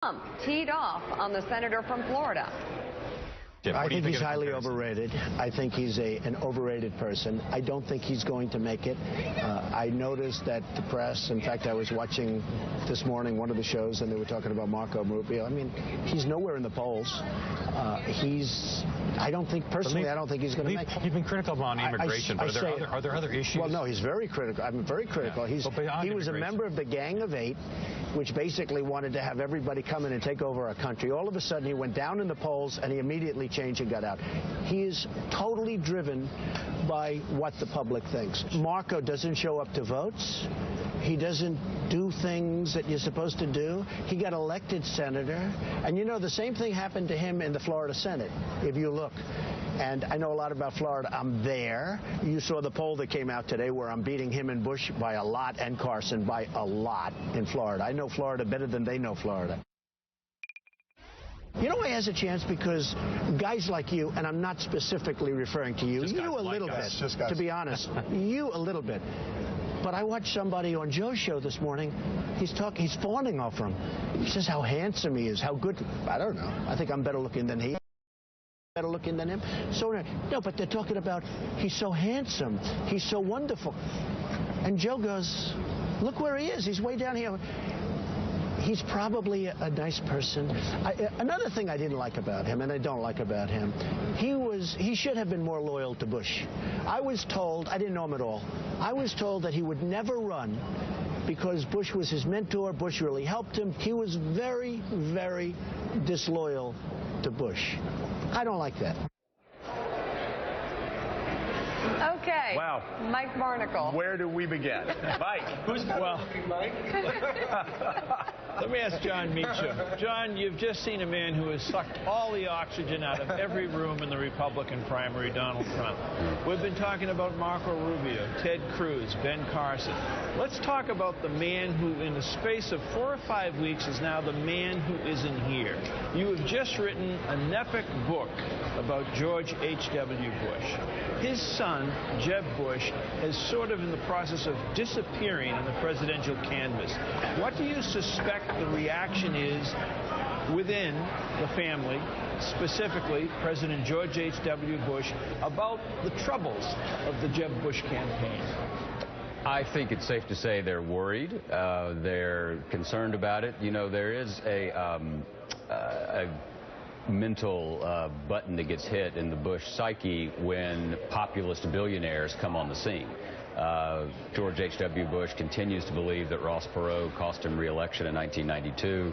Trump teed off on the senator from Florida. I think he's highly overrated. I think he's an overrated person. I don't think he's going to make it. I noticed that the press, in fact, I was watching this morning one of the shows, and they were talking about Marco Rubio. I mean, he's nowhere in the polls. I don't think, personally, I don't think he's going to make it. You've been critical of on immigration, but are there other issues? Well, no, he's very critical. I'm very critical. Yeah. He was a member of the Gang of Eight, which basically wanted to have everybody come in and take over our country. All of a sudden, he went down in the polls, and he immediately changed and got out. He is totally driven by what the public thinks. Marco doesn't show up to votes. He doesn't do things that you're supposed to do. He got elected senator. And you know, the same thing happened to him in the Florida Senate, if you look. And I know a lot about Florida. I'm there. You saw the poll that came out today where I'm beating him and Bush by a lot and Carson by a lot in Florida. I know Florida better than they know Florida. You know why he has a chance? Because guys like you, and I'm not specifically referring to you, you a little bit, to be honest, you a little bit. But I watched somebody on Joe's show this morning. He's fawning off him. He says how handsome he is, how good. I don't know. I think I'm better looking than he is. Better looking than him. So no, but they're talking about he's so handsome, he's so wonderful. And Joe goes, look where he is. He's way down here. He's probably a nice person. Another thing I didn't like about him, and I don't like about him, he should have been more loyal to Bush. I was told, I didn't know him at all, I was told that he would never run because Bush was his mentor. Bush really helped him. He was very, very disloyal to Bush. I don't like that. Okay. Wow. Mike Barnicle. Where do we begin? Mike. Who's Mike? Let me ask Jon Meacham. John, you've just seen a man who has sucked all the oxygen out of every room in the Republican primary, Donald Trump. We've been talking about Marco Rubio, Ted Cruz, Ben Carson. Let's talk about the man who, in the space of 4 or 5 weeks, is now the man who isn't here. You have just written an epic book about George H.W. Bush. His son, Jeb Bush, is sort of in the process of disappearing in the presidential canvass. What do you suspect the reaction is within the family, specifically President George H.W. Bush, about the troubles of the Jeb Bush campaign? I think it's safe to say they're worried. They're concerned about it. You know, there is a mental button that gets hit in the Bush psyche when populist billionaires come on the scene. George H.W. Bush continues to believe that Ross Perot cost him re-election in 1992.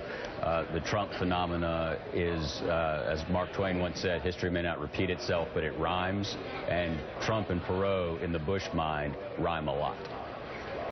The Trump phenomena is, as Mark Twain once said, history may not repeat itself, but it rhymes. And Trump and Perot, in the Bush mind, rhyme a lot.